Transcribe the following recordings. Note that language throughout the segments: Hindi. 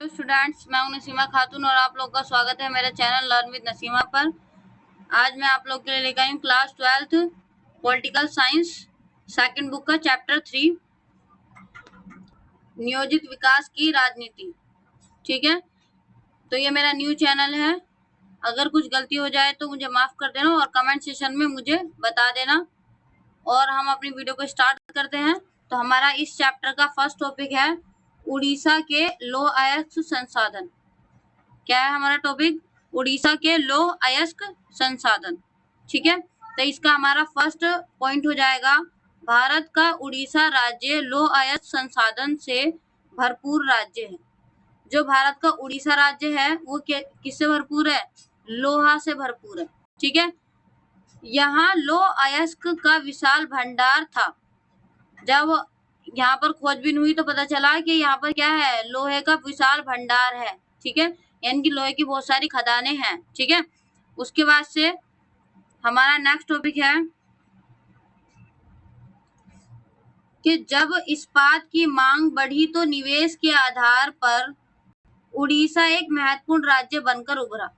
हेलो स्टूडेंट्स, मैं हूं नसीमा खातून और आप लोग का स्वागत है मेरे चैनल लर्न विद नसीमा पर। आज मैं आप लोग के लिए लेकर आई हूँ class 12th political science second book का चैप्टर 3 नियोजित विकास की राजनीति। ठीक है, तो ये मेरा न्यू चैनल है। अगर कुछ गलती हो जाए तो मुझे माफ कर देना और कमेंट सेशन में मुझे बता देना। और हम अपनी वीडियो को स्टार्ट करते हैं। तो हमारा इस चैप्टर का फर्स्ट टॉपिक है उड़ीसा के लौह अयस्क संसाधन। क्या है हमारा टॉपिक? उड़ीसा के लौह अयस्क संसाधन। ठीक है, तो इसका हमारा फर्स्ट पॉइंट हो जाएगा, भारत का उड़ीसा राज्य लौह अयस्क संसाधन से भरपूर राज्य है। जो भारत का उड़ीसा राज्य है वो किससे भरपूर है? लोहा से भरपूर है। ठीक है, यहाँ लौह अयस्क का विशाल भंडार था। जब यहाँ पर खोजबीन हुई तो पता चला कि यहाँ पर क्या है? लोहे का विशाल भंडार है। ठीक है, यानी कि लोहे की बहुत सारी खदानें हैं। ठीक है, उसके बाद से हमारा नेक्स्ट टॉपिक है कि जब इस्पात की मांग बढ़ी तो निवेश के आधार पर उड़ीसा एक महत्वपूर्ण राज्य बनकर उभरा।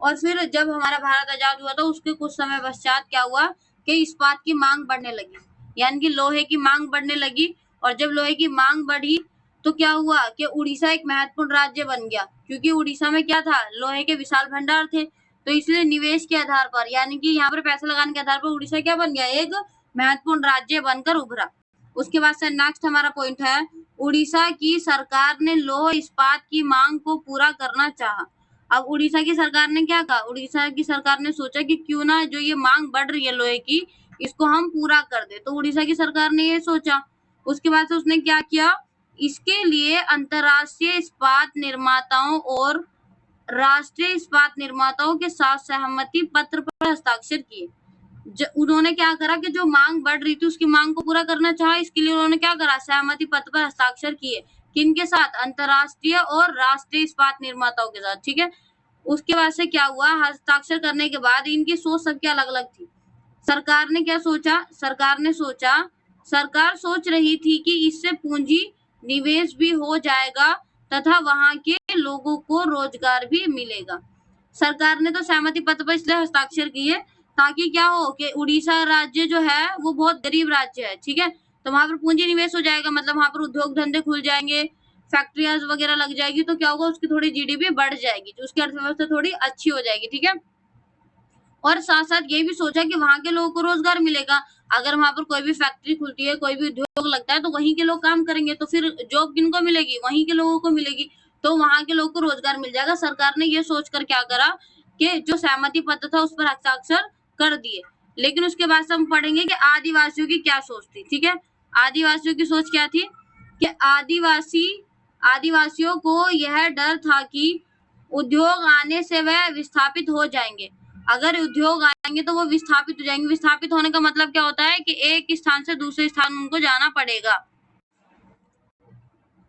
और फिर जब हमारा भारत आजाद हुआ तो उसके कुछ समय पश्चात क्या हुआ कि इस्पात की मांग बढ़ने लगी, यानी कि लोहे की मांग बढ़ने लगी। और जब लोहे की मांग बढ़ी तो क्या हुआ कि उड़ीसा एक महत्वपूर्ण राज्य बन गया, क्योंकि उड़ीसा में क्या था? लोहे के विशाल भंडार थे। तो इसलिए निवेश के आधार पर, यानी कि यहाँ पर पैसा लगाने के आधार पर उड़ीसा क्या बन गया? एक महत्वपूर्ण राज्य बनकर उभरा। उसके बाद से नेक्स्ट हमारा पॉइंट है, उड़ीसा की सरकार ने लौह इस्पात की मांग को पूरा करना चाहा। अब उड़ीसा की सरकार ने क्या कहा? उड़ीसा की सरकार ने सोचा कि क्यों ना जो ये मांग बढ़ रही है लोहे की, इसको हम पूरा कर दे। तो उड़ीसा की सरकार ने ये सोचा। उसके बाद से उसने क्या किया? इसके लिए अंतरराष्ट्रीय इस्पात निर्माताओं और राष्ट्रीय इस्पात निर्माताओं के साथ सहमति पत्र पर हस्ताक्षर किए। उन्होंने क्या करा कि जो मांग बढ़ रही थी उसकी मांग को पूरा करना चाहा। इसके लिए उन्होंने क्या करा? सहमति पत्र पर हस्ताक्षर किए। किनके साथ? अंतरराष्ट्रीय और राष्ट्रीय इस्पात निर्माताओं के साथ। ठीक है, उसके बाद से क्या हुआ? हस्ताक्षर करने के बाद इनकी सोच सबकी अलग अलग थी। सरकार ने क्या सोचा? सरकार सोच रही थी कि इससे पूंजी निवेश भी हो जाएगा तथा वहां के लोगों को रोजगार भी मिलेगा। सरकार ने तो सहमति पत्र पर इसलिए हस्ताक्षर किए ताकि क्या हो कि उड़ीसा राज्य जो है वो बहुत गरीब राज्य है। ठीक है, तो वहां पर पूंजी निवेश हो जाएगा, मतलब वहां पर उद्योग धंधे खुल जाएंगे, फैक्ट्रियां वगैरह लग जाएगी, तो क्या होगा? उसकी थोड़ी जीडीपी बढ़ जाएगी, जो उसकी अर्थव्यवस्था थोड़ी अच्छी हो जाएगी। ठीक है, और साथ साथ ये भी सोचा कि वहां के लोगों को रोजगार मिलेगा। अगर वहां पर कोई भी फैक्ट्री खुलती है, कोई भी उद्योग लगता है, तो वहीं के लोग काम करेंगे, तो फिर जॉब किनको मिलेगी? वहीं के लोगों को मिलेगी, तो वहां के लोगों को रोजगार मिल जाएगा। सरकार ने ये सोचकर क्या करा कि जो सहमति पत्र था उस पर हस्ताक्षर कर दिए। लेकिन उसके बाद से हम पढ़ेंगे कि आदिवासियों की क्या सोच थी। ठीक है, आदिवासियों की सोच क्या थी कि आदिवासियों को यह डर था कि उद्योग आने से वह विस्थापित हो जाएंगे। अगर उद्योग आएंगे तो वो विस्थापित हो जाएंगे। विस्थापित होने का मतलब क्या होता है कि एक स्थान से दूसरे स्थान उनको जाना पड़ेगा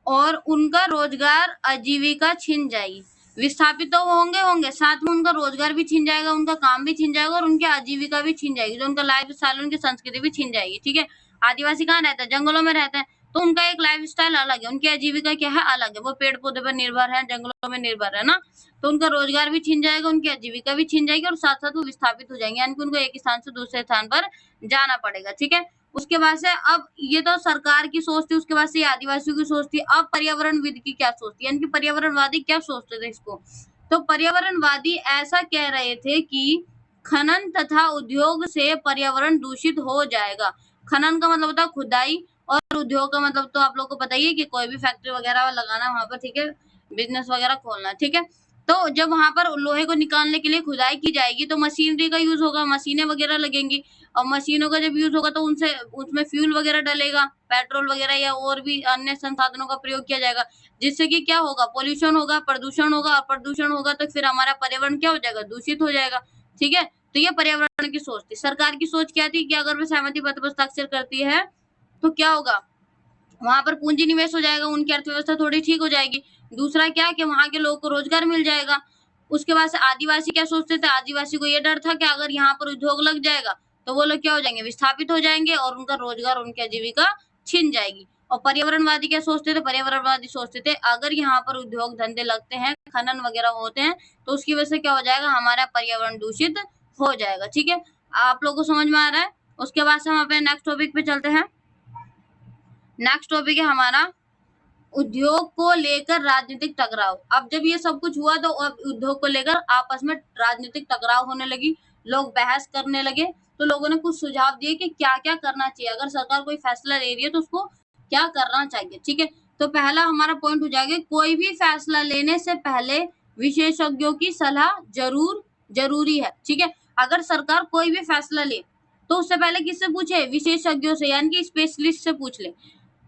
और उनका रोजगार आजीविका छिन जाएगी। विस्थापित तो होंगे, साथ में उनका रोजगार भी छिन जाएगा, उनका काम भी छिन जाएगा और उनकी आजीविका भी छिन जाएगी, जो उनका लाइफ स्टाइल, उनकी संस्कृति भी छिन जाएगी। ठीक है, आदिवासी कहाँ रहता है? जंगलों में रहते हैं, तो उनका एक लाइफ स्टाइल अलग है, उनकी आजीविका क्या है? अलग है। वो पेड़ पौधे पर निर्भर है, जंगलों में निर्भर है ना, तो उनका रोजगार भी छिन जाएगा, उनकी आजीविका भी छिन जाएगी और साथ साथ वो विस्थापित हो जाएंगे, यानी कि उनको एक स्थान से दूसरे स्थान पर जाना पड़ेगा। ठीक है, उसके बाद से अब ये तो सरकार की सोच थी, उसके बाद से आदिवासियों की सोच थी। अब पर्यावरणविद की क्या सोच थी, यानी कि पर्यावरणवादी क्या सोचते थे इसको? तो पर्यावरणवादी ऐसा कह रहे थे कि खनन तथा उद्योग से पर्यावरण दूषित हो जाएगा। खनन का मतलब होता है खुदाई, और उद्योग का मतलब तो आप लोगों को पता ही है कि कोई भी फैक्ट्री वगैरह लगाना वहां पर। ठीक है, बिजनेस वगैरह खोलना। ठीक है, तो जब वहां पर लोहे को निकालने के लिए खुदाई की जाएगी तो मशीनरी का यूज होगा, मशीनें वगैरह लगेंगी, और मशीनों का जब यूज होगा तो उनसे उसमें फ्यूल वगैरह डलेगा, पेट्रोल वगैरह या और भी अन्य संसाधनों का प्रयोग किया जाएगा, जिससे कि क्या होगा? पोल्यूशन होगा, प्रदूषण होगा, और प्रदूषण होगा तो फिर हमारा पर्यावरण क्या हो जाएगा? दूषित हो जाएगा। ठीक है, तो ये पर्यावरण की सोच थी। सरकार की सोच क्या थी कि अगर वो सहमति पत्र पर हस्ताक्षर करती है तो क्या होगा? वहां पर पूंजी निवेश हो जाएगा, उनकी अर्थव्यवस्था थोड़ी ठीक हो जाएगी। दूसरा क्या कि वहां के लोगों को रोजगार मिल जाएगा। उसके बाद से आदिवासी क्या सोचते थे? आदिवासी को ये डर था कि अगर यहाँ पर उद्योग लग जाएगा तो वो लोग क्या हो जाएंगे? विस्थापित हो जाएंगे और उनका रोजगार, उनकी आजीविका छिन जाएगी। और पर्यावरणवादी क्या सोचते थे, पर्यावरणवादी सोचते थे अगर यहाँ पर उद्योग धंधे लगते हैं, खनन वगैरह होते हैं, तो उसकी वजह से क्या हो जाएगा, हमारा पर्यावरण दूषित हो जाएगा। ठीक है, आप लोगों को समझ में आ रहा है। उसके बाद से हम अपने नेक्स्ट टॉपिक पे चलते हैं। नेक्स्ट टॉपिक है हमारा उद्योग को लेकर राजनीतिक टकराव। अब जब ये सब कुछ हुआ तो अब उद्योग को लेकर आपस में राजनीतिक टकराव होने लगी, लोग बहस करने लगे। तो लोगों ने कुछ सुझाव दिए कि क्या क्या करना चाहिए, अगर सरकार कोई फैसला ले रही है तो उसको क्या करना चाहिए। ठीक है, तो पहला हमारा पॉइंट हो जाएगा, कोई भी फैसला लेने से पहले विशेषज्ञों की सलाह जरूरी है। ठीक है, अगर सरकार कोई भी फैसला ले तो उससे पहले किससे पूछे, विशेषज्ञों से, यानी कि स्पेशलिस्ट से पूछ ले।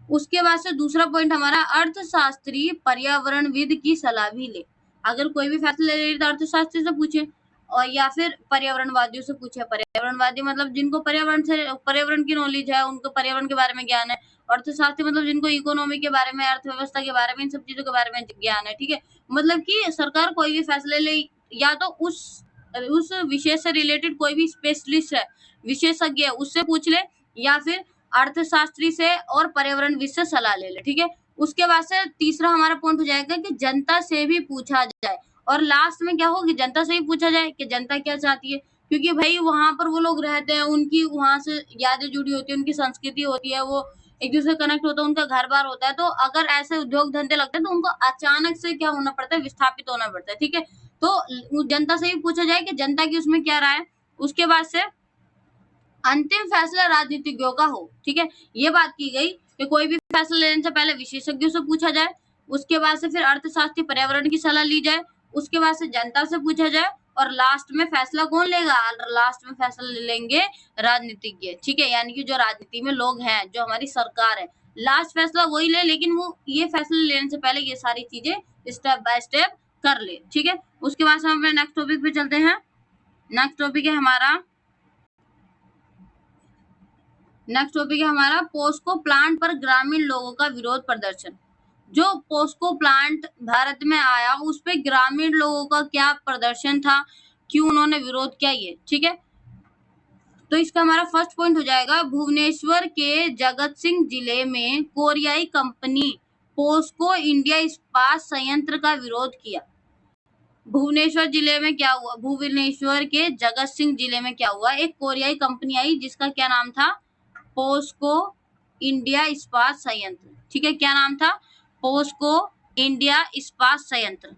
उसके बाद से दूसरा पॉइंट हमारा अर्थशास्त्री पर्यावरणविद की सलाह भी ले। अगर कोई भी फैसला ले तो अर्थशास्त्री से पूछे और या फिर पर्यावरणवादियों से पूछे। पर्यावरणवादी मतलब जिनको पर्यावरण की नॉलेज है, उनको पर्यावरण के बारे में ज्ञान है। अर्थशास्त्री मतलब जिनको इकोनॉमी के बारे में, अर्थव्यवस्था के बारे में, इन सब चीजों के बारे में ज्ञान है। ठीक है, मतलब कि सरकार कोई भी फैसले ले या तो उस विषय से रिलेटेड कोई भी स्पेशलिस्ट है, विशेषज्ञ है, उससे पूछ ले, या फिर अर्थशास्त्री से और पर्यावरणविद से सलाह ले ले। ठीक है, उसके बाद से तीसरा हमारा पॉइंट हो जाएगा कि जनता से भी पूछा जाए। और लास्ट में क्या हो कि जनता से भी पूछा जाए कि जनता क्या चाहती है, क्योंकि भाई वहां पर वो लोग रहते हैं, उनकी वहां से यादें जुड़ी होती है, उनकी संस्कृति होती है, वो एक दूसरे कनेक्ट होता है, उनका घर बार होता है। तो अगर ऐसे उद्योग धंधे लगते हैं तो उनको अचानक से क्या होना पड़ता है, विस्थापित होना पड़ता है। ठीक है, तो जनता से भी पूछा जाए कि जनता की उसमें क्या राय है। उसके बाद से अंतिम फैसला राजनीतिज्ञों का हो। ठीक है, ये बात की गई कि कोई भी फैसला लेने से पहले विशेषज्ञों से पूछा जाए, उसके बाद से फिर अर्थशास्त्री पर्यावरण की सलाह ली जाए, उसके बाद से जनता से पूछा जाए, और लास्ट में फैसला कौन लेगा, लास्ट में फैसला लेंगे राजनीतिज्ञ। ठीक है, यानी कि जो राजनीति में लोग हैं, जो हमारी सरकार है, लास्ट फैसला वही ले, लेकिन वो ये फैसला लेने से पहले ये सारी चीजें स्टेप बाय स्टेप कर ले। ठीक है, उसके बाद से हम अपने नेक्स्ट टॉपिक पे चलते हैं। नेक्स्ट टॉपिक है हमारा पोस्को प्लांट पर ग्रामीण लोगों का विरोध प्रदर्शन। जो पोस्को प्लांट भारत में आया उस पे ग्रामीण लोगों का क्या प्रदर्शन था, क्यों उन्होंने विरोध किया, ये। ठीक है, तो इसका हमारा फर्स्ट पॉइंट हो जाएगा, भुवनेश्वर के जगत सिंह जिले में कोरियाई कंपनी पोस्को इंडिया इस्पात संयंत्र का विरोध किया। भुवनेश्वर जिले में क्या हुआ, भुवनेश्वर के जगत सिंह जिले में क्या हुआ, एक कोरियाई कंपनी आई जिसका क्या नाम था, पोस्को इंडिया इस्पात संयंत्र। ठीक है, क्या नाम था, पोस्को इंडिया इस्पात संयंत्र।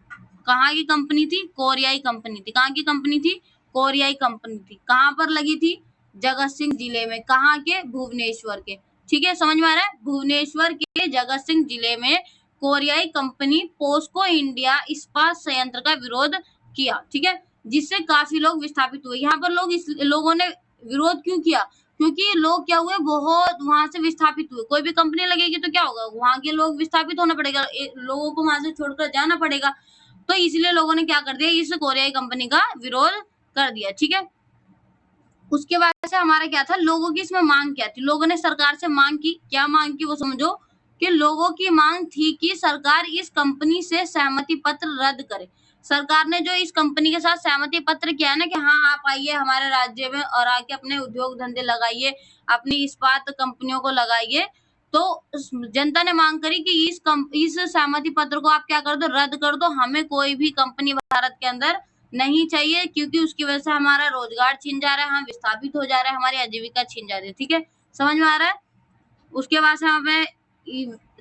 कहाँ की कंपनी थी, कोरियाई कंपनी थी। कहाँ की कंपनी थी, कोरियाई कंपनी थी। कहाँ पर लगी थी, जगत सिंह जिले में। कहाँ के, भुवनेश्वर के। ठीक है, समझ में आ रहा है, भुवनेश्वर के जगत सिंह जिले में कोरियाई कंपनी पोस्को इंडिया इस्पात संयंत्र का विरोध किया। ठीक है, जिससे काफी लोग विस्थापित हुए। यहाँ पर लोगों ने विरोध क्यों किया, क्योंकि लोग क्या हुए, बहुत वहां से विस्थापित हुए। कोई भी कंपनी लगेगी तो क्या होगा, वहां के लोग विस्थापित होना पड़ेगा, लोगों को वहां से छोड़कर जाना पड़ेगा। तो इसलिए लोगों ने क्या कर दिया, इस कोरियाई कंपनी का विरोध कर दिया। ठीक है, उसके बाद से हमारा क्या था, लोगों की इसमें मांग क्या थी, लोगों ने सरकार से मांग की। क्या मांग की वो समझो, कि लोगों की मांग थी कि सरकार इस कंपनी से सहमति पत्र रद्द करे। सरकार ने जो इस कंपनी के साथ सहमति पत्र किया है ना, कि हाँ आप आइए हमारे राज्य में और आके अपने उद्योग धंधे लगाइए, अपनी इस्पात कंपनियों को लगाइए, तो जनता ने मांग करी कि इस सहमति पत्र को आप क्या कर दो, रद्द कर दो। हमें कोई भी कंपनी भारत के अंदर नहीं चाहिए, क्योंकि उसकी वजह से हमारा रोजगार छिन जा रहा है, हम विस्थापित हो जा रहे हैं, हमारी आजीविका छिन जा रही है। ठीक है, समझ में आ रहा है। उसके बाद से हमें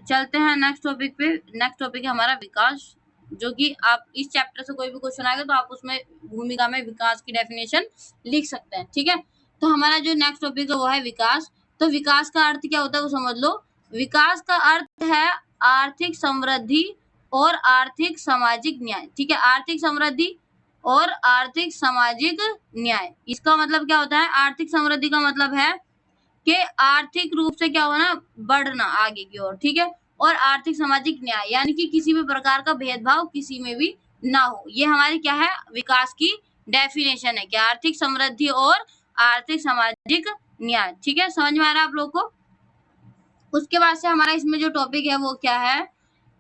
चलते हैं नेक्स्ट टॉपिक पे। नेक्स्ट टॉपिक है हमारा विकास, जो कि आप इस चैप्टर से कोई भी क्वेश्चन आएगा तो आप उसमें भूमिका में विकास की डेफिनेशन लिख सकते हैं। ठीक है, तो हमारा जो नेक्स्ट टॉपिक है वो है विकास। तो विकास का अर्थ क्या होता है वो समझ लो। विकास का अर्थ है आर्थिक समृद्धि और आर्थिक सामाजिक न्याय। ठीक है, आर्थिक समृद्धि और आर्थिक सामाजिक न्याय। इसका मतलब क्या होता है, आर्थिक समृद्धि का मतलब है कि आर्थिक रूप से क्या होना, बढ़ना आगे की ओर। ठीक है, और आर्थिक सामाजिक न्याय यानी कि किसी भी प्रकार का भेदभाव किसी में भी ना हो। ये हमारी क्या है, विकास की डेफिनेशन है, कि आर्थिक समृद्धि और आर्थिक सामाजिक न्याय। ठीक है, समझ में आ रहा है आप लोग को। उसके बाद से हमारा इसमें जो टॉपिक है वो क्या है,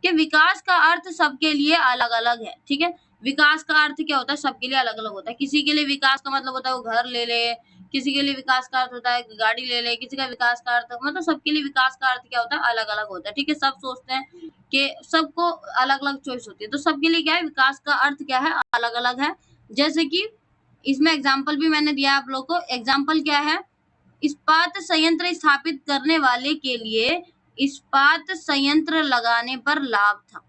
कि विकास का अर्थ सबके लिए अलग अलग है। ठीक है, विकास का अर्थ क्या होता है, सबके लिए अलग अलग होता है। किसी के लिए विकास का मतलब होता है वो घर ले ले, किसी के लिए विकास का अर्थ होता है गाड़ी ले ले, किसी का विकास का अर्थ मतलब सबके लिए विकास का अर्थ क्या होता है, अलग अलग होता है। ठीक है, सब सोचते हैं कि सबको अलग अलग चॉइस होती है, तो सबके लिए क्या है, विकास का अर्थ क्या है, अलग अलग है। जैसे कि इसमें एग्जाम्पल भी मैंने दिया आप लोग को। एग्जाम्पल क्या है, इस्पात संयंत्र स्थापित करने वाले के लिए इस्पात संयंत्र लगाने पर लाभ था।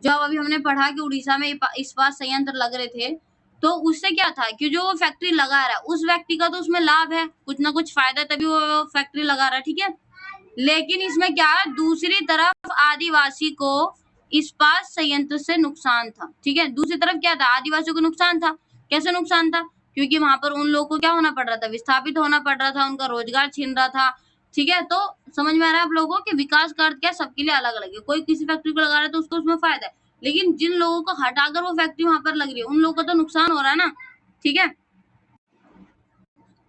जो अभी हमने पढ़ा कि उड़ीसा में इस्पात संयंत्र लग रहे थे, तो उससे क्या था कि जो वो फैक्ट्री लगा रहा है उस व्यक्ति का तो उसमें लाभ है, कुछ ना कुछ फायदा, तभी वो फैक्ट्री लगा रहा है। ठीक है, लेकिन इसमें क्या है, दूसरी तरफ आदिवासी को इस्पात संयंत्र से नुकसान था। ठीक है, दूसरी तरफ क्या था, आदिवासियों को नुकसान था। कैसे नुकसान था, क्योंकि वहां पर उन लोगों को क्या होना पड़ रहा था, विस्थापित होना पड़ रहा था, उनका रोजगार छीन रहा था। ठीक है, तो समझ में आ रहा है आप लोगों को कि विकास का अर्थ क्या, सबके लिए अलग अलग है। कोई किसी फैक्ट्री को लगा रहा है तो उसको उसमें फायदा है, लेकिन जिन लोगों को हटाकर वो फैक्ट्री वहां पर लग रही है उन लोगों को तो नुकसान हो रहा है ना। ठीक है,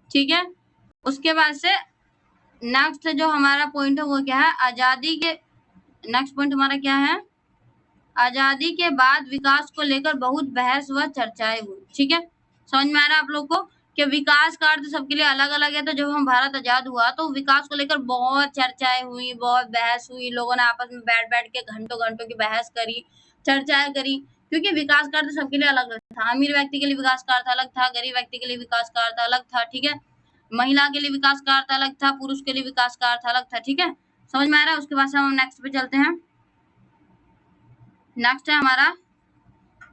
ठीक है, उसके बाद से नेक्स्ट जो हमारा पॉइंट है वो क्या है, आजादी के नेक्स्ट पॉइंट हमारा क्या है, आजादी के बाद विकास को लेकर बहुत बहस व चर्चाएं हुई। ठीक है, समझ में आ रहा है आप लोग को कि विकास का अर्थ सबके लिए अलग अलग है। तो जब हम भारत आजाद हुआ तो विकास को लेकर बहुत चर्चाएं हुई, बहुत बहस हुई, लोगों ने आपस में बैठ बैठ के घंटों घंटों की बहस करी, चर्चाएं करी, क्योंकि विकास का अर्थ सबके लिए अलग अलग था। अमीर व्यक्ति के लिए विकास का अर्थ अलग था, गरीब व्यक्ति के लिए विकास का अर्थ अलग था। ठीक है, महिला के लिए विकास का अर्थ अलग था, पुरुष के लिए विकास का अर्थ अलग था। ठीक है, समझ में आ रहा है। उसके बाद से हम नेक्स्ट पे चलते हैं। नेक्स्ट है हमारा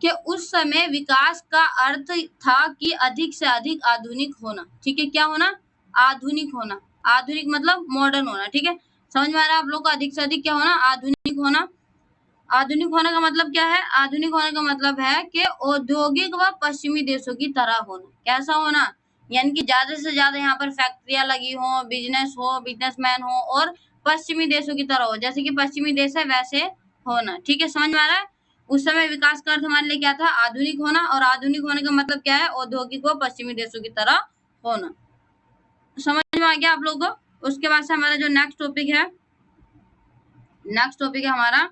कि उस समय विकास का अर्थ था कि अधिक से अधिक आधुनिक होना। ठीक है, क्या होना, आधुनिक होना। आधुनिक मतलब मॉडर्न होना। ठीक है, समझ में आ रहा है आप लोग को, अधिक से अधिक क्या होना, आधुनिक होना। आधुनिक होने का मतलब क्या है, आधुनिक होने का मतलब है कि औद्योगिक व पश्चिमी देशों की तरह होना। कैसा होना, यानी कि ज्यादा से ज्यादा यहाँ पर फैक्ट्रियां लगी हो, बिजनेस हो, बिजनेसमैन हो, और पश्चिमी देशों की तरह हो, जैसे कि पश्चिमी देश है वैसे होना। ठीक है, समझ में आ रहा है। उस समय विकास का अर्थ हमारे लिए क्या था, आधुनिक होना, और आधुनिक होने का मतलब क्या है, औद्योगिक व पश्चिमी देशों की तरह होना। समझ में आ गया आप लोगों को। उसके बाद से हमारा जो नेक्स्ट टॉपिक है, नेक्स्ट टॉपिक है हमारा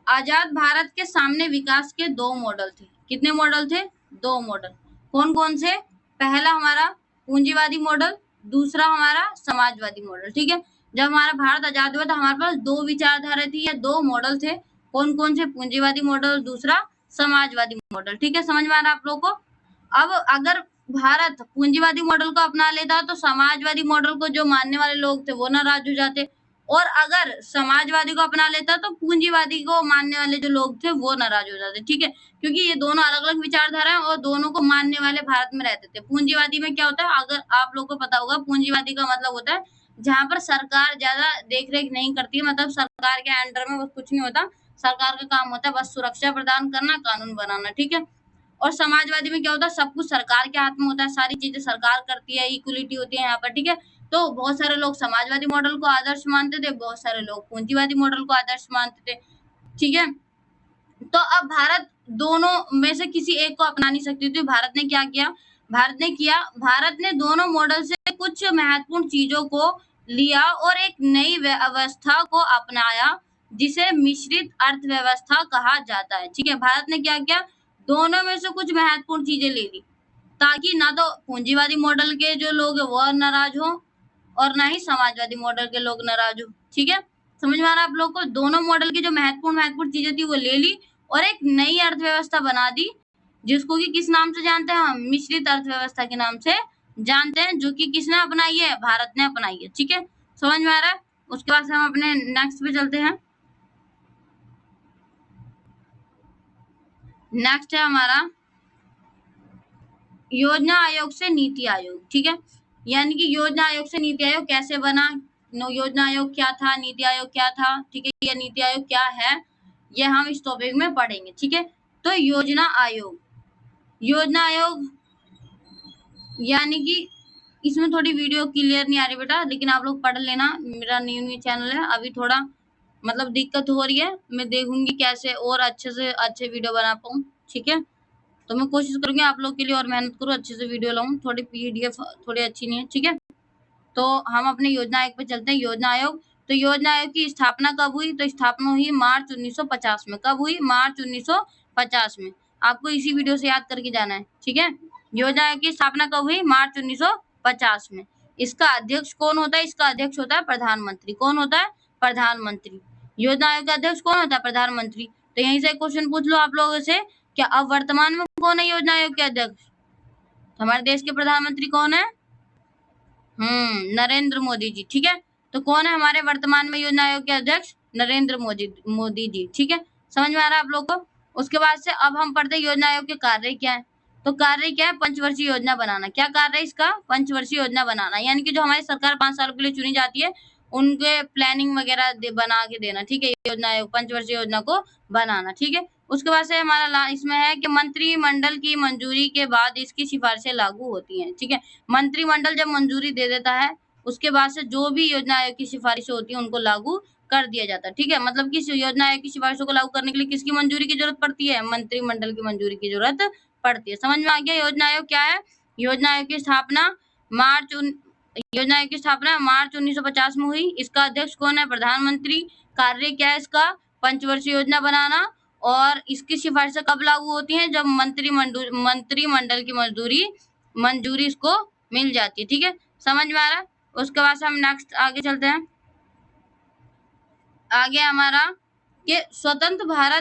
आजाद भारत के सामने विकास के दो मॉडल थे। कितने मॉडल थे, दो मॉडल। कौन कौन से, पहला हमारा पूंजीवादी मॉडल, दूसरा हमारा समाजवादी मॉडल। ठीक है, जब हमारा भारत आजाद हुआ तो हमारे पास दो विचारधारा थी या दो मॉडल थे। कौन कौन से, पूंजीवादी मॉडल, दूसरा समाजवादी मॉडल। ठीक है, समझ में आ रहा है आप लोगों को। अब अगर भारत पूंजीवादी मॉडल को अपना लेता तो समाजवादी मॉडल को जो मानने वाले लोग थे वो नाराज हो जाते, और अगर समाजवादी को अपना लेता तो पूंजीवादी को मानने वाले जो लोग थे वो नाराज हो जाते। ठीक है, क्योंकि ये दोनों अलग अलग विचारधारा है और दोनों को मानने वाले भारत में रहते थे। पूंजीवादी में क्या होता है, अगर आप लोग को पता होगा, पूंजीवादी का मतलब होता है जहां पर सरकार ज्यादा देख रेख नहीं करती है, मतलब सरकार के अंडर में कुछ नहीं होता, सरकार का काम होता है बस सुरक्षा प्रदान करना, कानून बनाना। ठीक है, और समाजवादी में क्या होता है, सब कुछ सरकार के हाथ में होता है, सारी चीजें सरकार करती है, इक्वलिटी होती है यहाँ पर। ठीक है, तो बहुत सारे लोग समाजवादी मॉडल को आदर्श मानते थे, बहुत सारे लोग पूंजीवादी मॉडल को आदर्श मानते थे। ठीक है, तो अब भारत दोनों में से किसी एक को अपना नहीं सकती थी। भारत ने क्या किया, भारत ने दोनों मॉडल से कुछ महत्वपूर्ण चीजों को लिया और एक नई व्यवस्था को अपनाया जिसे मिश्रित अर्थव्यवस्था कहा जाता है। ठीक है, भारत ने क्या किया, दोनों में से कुछ महत्वपूर्ण चीजें ले ली, ताकि ना तो पूंजीवादी मॉडल के जो लोग है वो नाराज हो और ना ही समाजवादी मॉडल के लोग नाराज हो। ठीक है, समझ में आ रहा है आप लोग को। दोनों मॉडल की जो महत्वपूर्ण महत्वपूर्ण चीजें थी वो ले ली और एक नई अर्थव्यवस्था बना दी, जिसको कि किस नाम से जानते हैं हम, मिश्रित अर्थव्यवस्था के नाम से जानते हैं, जो कि किसने अपनाई है, भारत ने अपनाई है। ठीक है, समझ में आ रहा है। उसके बाद हम अपने नेक्स्ट पे चलते हैं। नेक्स्ट है हमारा योजना आयोग से नीति आयोग। ठीक है, यानी कि योजना आयोग से नीति आयोग कैसे बना, योजना आयोग क्या था, नीति आयोग क्या था। ठीक है, ये नीति आयोग क्या है ये हम इस टॉपिक में पढ़ेंगे। ठीक है, तो योजना आयोग, योजना आयोग यानी कि इसमें थोड़ी वीडियो क्लियर नहीं आ रही बेटा, लेकिन आप लोग पढ़ लेना, मेरा न्यू चैनल है, अभी थोड़ा मतलब दिक्कत हो रही है, मैं देखूंगी कैसे और अच्छे से अच्छे वीडियो बना पाऊँ। ठीक है, तो मैं कोशिश करूंगी आप लोग के लिए और मेहनत करूँ, अच्छे से वीडियो लाऊं। थोड़ी पीडीएफ थोड़ी अच्छी नहीं है। ठीक है, तो हम अपने योजना आयोग पे चलते हैं। योजना आयोग, तो योजना आयोग की स्थापना कब हुई, तो स्थापना हुई मार्च 1950 में। कब हुई, मार्च 1950 में। आपको इसी वीडियो से याद करके जाना है। ठीक है, योजना आयोग की स्थापना कब हुई? मार्च 1950 में। इसका अध्यक्ष कौन होता है? इसका अध्यक्ष होता है प्रधानमंत्री। कौन होता है? प्रधानमंत्री। योजना आयोग का अध्यक्ष कौन होता है? प्रधानमंत्री। तो यहीं से क्वेश्चन पूछ लो आप लोगों से, क्या अब वर्तमान में कौन है योजना आयोग के अध्यक्ष? हमारे देश के प्रधानमंत्री कौन है? नरेंद्र मोदी जी। ठीक है, तो कौन है हमारे वर्तमान में योजना आयोग के अध्यक्ष? नरेंद्र मोदी जी। ठीक है, समझ में आ रहा है आप लोग को? उसके बाद से अब हम पढ़ते हैं योजना आयोग के कार्य क्या है। तो कार्य क्या है? पंचवर्षीय योजना बनाना। क्या कार्य है इसका? पंचवर्षीय योजना बनाना, यानी कि जो हमारी सरकार 5 सालों के लिए चुनी जाती है उनके प्लानिंग वगैरह बना के देना। ठीक है, योजना आयोग पंचवर्षीय योजना को बनाना। ठीक है, उसके बाद से हमारा इसमें है कि मंत्रिमंडल की मंजूरी के बाद इसकी सिफारिशें लागू होती हैं। ठीक है, मंत्रिमंडल जब मंजूरी दे देता है उसके बाद से जो भी योजना आयोग की सिफारिशें होती हैं उनको लागू कर दिया जाता है। ठीक है, मतलब कि योजना आयोग की सिफारिशों को लागू करने के लिए किसकी मंजूरी की जरूरत पड़ती है? मंत्रिमंडल की मंजूरी की जरूरत पड़ती है। समझ में आ गया योजना आयोग क्या है? योजना आयोग की स्थापना मार्च 1950 में हुई। इसका अध्यक्ष कौन है? प्रधानमंत्री। कार्य क्या है इसका? पंचवर्षीय योजना बनाना। और इसकी सिफारिशें कब लागू होती हैं? जब मंत्रिमंडल की मंजूरी इसको मिल जाती है। ठीक है, समझ में आ रहा है? उसके बाद से हम नेक्स्ट आगे चलते हैं। आगे हमारा कि स्वतंत्रता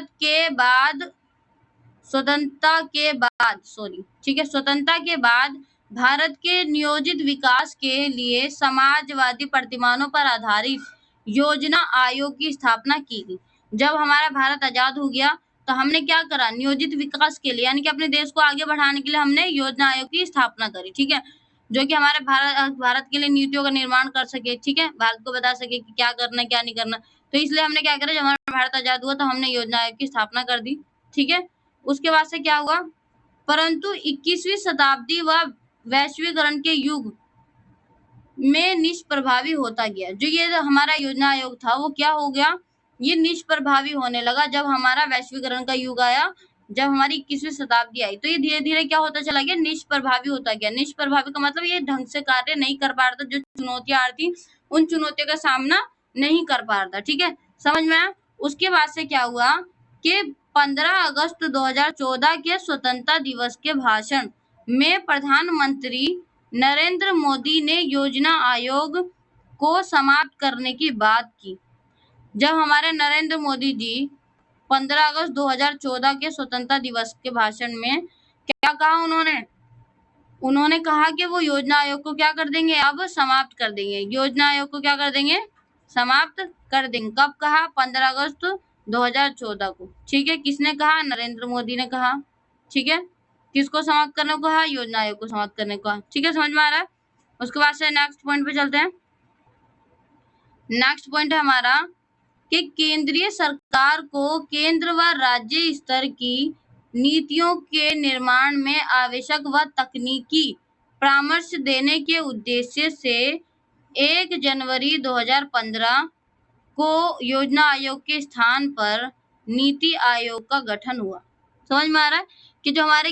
के बाद भारत के नियोजित विकास के लिए समाजवादी प्रतिमानों पर आधारित योजना आयोग की स्थापना की गई। जब हमारा भारत आजाद हो गया तो हमने क्या करा? नियोजित विकास के लिए, यानी कि अपने देश को आगे बढ़ाने के लिए हमने योजना आयोग की स्थापना करी। ठीक है, जो कि हमारे भारत के लिए नीतियों का निर्माण कर सके। ठीक है, भारत को बता सके कि क्या करना है क्या नहीं करना। तो इसलिए हमने क्या करा, जब हमारा भारत आजाद हुआ तो हमने योजना आयोग की स्थापना कर दी। ठीक है, उसके बाद से क्या हुआ? परंतु 21वीं शताब्दी व वैश्वीकरण के युग में निष्प्रभावी होता गया। जो ये हमारा योजना आयोग था वो क्या हो गया? ये निष्प्रभावी होने लगा जब हमारा वैश्वीकरण का युग आया, जब हमारी 21वीं शताब्दी आई तो ये धीरे धीरे क्या होता चला गया? निष्प्रभावी होता गया। निष्प्रभावी का मतलब ये ढंग से कार्य नहीं कर पा रहा था। जो चुनौतियां आ रही थी उन चुनौतियों का सामना नहीं कर पा रहा था। ठीक है, समझ में आया? उसके बाद से क्या हुआ कि 15 अगस्त 2014 के स्वतंत्रता दिवस के भाषण में प्रधानमंत्री नरेंद्र मोदी ने योजना आयोग को समाप्त करने की बात की। जब हमारे नरेंद्र मोदी जी 15 अगस्त 2014 के स्वतंत्रता दिवस के भाषण में क्या कहा उन्होंने कहा कि वो योजना आयोग को क्या कर देंगे? अब समाप्त कर देंगे। योजना आयोग को क्या कर देंगे? समाप्त कर देंगे। कब कहा? 15 अगस्त 2014 को। ठीक है, किसने कहा? नरेंद्र मोदी ने कहा। ठीक है, किसको समाप्त करने को कहा? योजना आयोग को समाप्त करने को कहा। ठीक है, समझ में आ रहा है? उसके बाद से नेक्स्ट पॉइंट पे चलते हैं। नेक्स्ट पॉइंट है हमारा कि केंद्रीय सरकार को केंद्र व राज्य स्तर की नीतियों के निर्माण में आवश्यक व तकनीकी परामर्श देने के उद्देश्य से 1 जनवरी 2015 को योजना आयोग के स्थान पर नीति आयोग का गठन हुआ। समझ में आ रहा है कि जो हमारे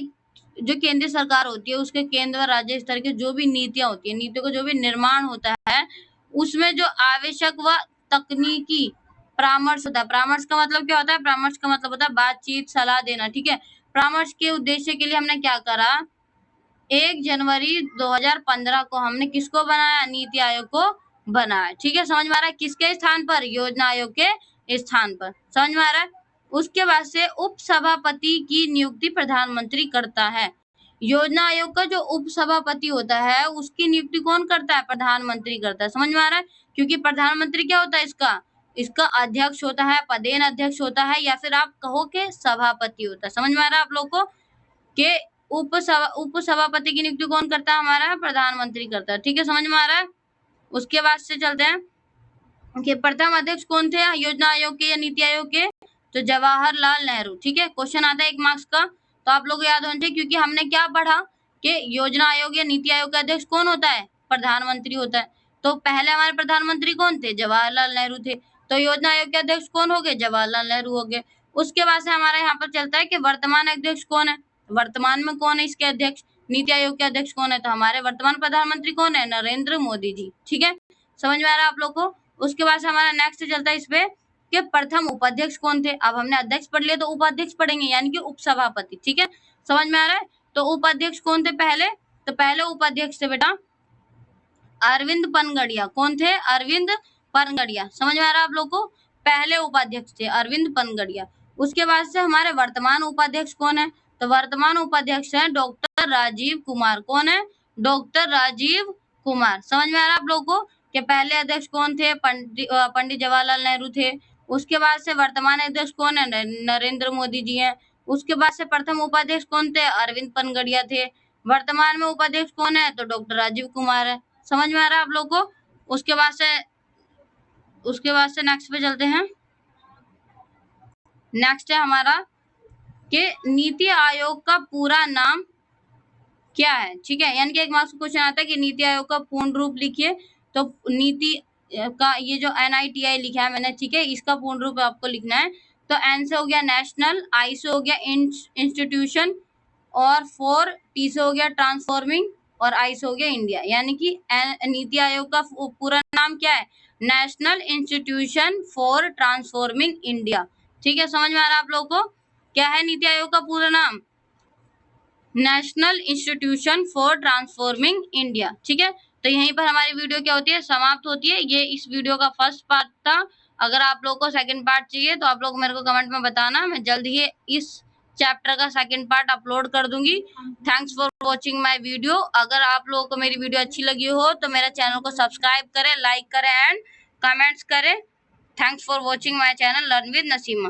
जो केंद्रीय सरकार होती है उसके केंद्र व राज्य स्तर की जो भी नीतियां होती है, नीतियों का जो भी निर्माण होता है उसमें जो आवश्यक व तकनीकी परामर्श होता है। परामर्श का मतलब क्या होता है? परामर्श का मतलब होता है बातचीत, सलाह देना। ठीक है, परामर्श के उद्देश्य के लिए हमने क्या करा? 1 जनवरी 2015 को हमने किसको बनाया? नीति आयोग को बनाया। ठीक है, समझ में आ रहा है? किसके स्थान पर? योजना आयोग के स्थान पर। समझ में आ रहा है? उसके बाद से उप सभापति की नियुक्ति प्रधानमंत्री करता है। योजना आयोग का जो उप सभापति होता है उसकी नियुक्ति कौन करता है? प्रधानमंत्री करता है। समझ में आ रहा है? क्योंकि प्रधानमंत्री क्या होता है? इसका अध्यक्ष होता है, पदेन अध्यक्ष होता है, या फिर आप कहो कि सभापति होता है। समझ में आ रहा है आप लोग को कि उप सभापति की नियुक्ति कौन करता है? हमारा प्रधानमंत्री करता है। ठीक है, समझ में आ रहा है? उसके बाद से चलते हैं कि प्रथम अध्यक्ष कौन थे योजना आयोग के या नीति आयोग के? तो जवाहरलाल नेहरू। ठीक है, क्वेश्चन आता है 1 मार्क्स का, तो आप लोग याद होना चाहिए क्योंकि हमने क्या पढ़ा कि योजना आयोग या नीति आयोग का अध्यक्ष कौन होता है? प्रधानमंत्री होता है। तो पहले हमारे प्रधानमंत्री कौन थे? जवाहरलाल नेहरू थे। तो योजना आयोग के अध्यक्ष कौन हो गए? जवाहरलाल नेहरू हो गए। उसके बाद से हमारा यहाँ पर चलता है कि वर्तमान अध्यक्ष कौन है? वर्तमान में कौन है इसके अध्यक्ष? नीति आयोग के अध्यक्ष कौन है? तो हमारे वर्तमान प्रधानमंत्री कौन है? नरेंद्र मोदी जी। ठीक है, समझ में आ रहा है आप लोग को? उसके बाद से हमारा नेक्स्ट चलता है इस पे कि प्रथम उपाध्यक्ष कौन थे? अब हमने अध्यक्ष पढ़ लिया तो उपाध्यक्ष पढ़ेंगे, यानी कि उपसभापति। ठीक है, समझ में आ रहा है? तो उपाध्यक्ष कौन थे पहले? तो पहले उपाध्यक्ष थे बेटा अरविंद पनगड़िया। कौन थे? अरविंद पनगड़िया। समझ में आ रहा है आप लोग को? पहले उपाध्यक्ष थे अरविंद पनगड़िया। उसके बाद से हमारे वर्तमान उपाध्यक्ष कौन है? तो वर्तमान उपाध्यक्ष है डॉक्टर राजीव कुमार। कौन है? डॉक्टर राजीव कुमार। समझ में आ रहा है आप लोग को कि पहले अध्यक्ष कौन थे? पंडित जवाहरलाल नेहरू थे। उसके बाद से वर्तमान अध्यक्ष कौन है? नरेंद्र मोदी जी हैं। उसके बाद से प्रथम उपाध्यक्ष कौन थे? अरविंद पनगड़िया थे। वर्तमान में उपाध्यक्ष कौन है? तो डॉक्टर राजीव कुमार है। समझ में आ रहा है आप लोग को? उसके बाद से नेक्स्ट पे चलते हैं। नेक्स्ट है हमारा कि नीति आयोग का पूरा नाम क्या है? ठीक है, यानी कि एक मार्क्स क्वेश्चन आता है कि नीति आयोग का पूर्ण रूप लिखिए। तो नीति का ये जो NITI लिखा है मैंने, ठीक है, इसका पूर्ण रूप आपको लिखना है। तो N से हो गया नेशनल, I से हो गया इंस्टीट्यूशन, और 4 T से हो गया ट्रांसफॉर्मिंग, और I से हो गया इंडिया। यानी कि नीति आयोग का पूरा नाम क्या है? National institution for transforming India. ठीक है, समझ में आ रहा है आप लोगों को? क्या है नीति आयोग का पूरा नाम? National institution for transforming India. ठीक है, तो यहीं पर हमारी वीडियो क्या होती है? समाप्त होती है। ये इस वीडियो का फर्स्ट पार्ट था। अगर आप लोग को सेकंड पार्ट चाहिए तो आप लोग मेरे को कमेंट में बताना, मैं जल्द ही इस चैप्टर का सेकंड पार्ट अपलोड कर दूंगी। Thanks for watching my video. अगर आप लोगों को मेरी वीडियो अच्छी लगी हो तो मेरे चैनल को सब्सक्राइब करें, लाइक करें एंड कमेंट्स करें। Thanks for watching my channel learn with Naseema.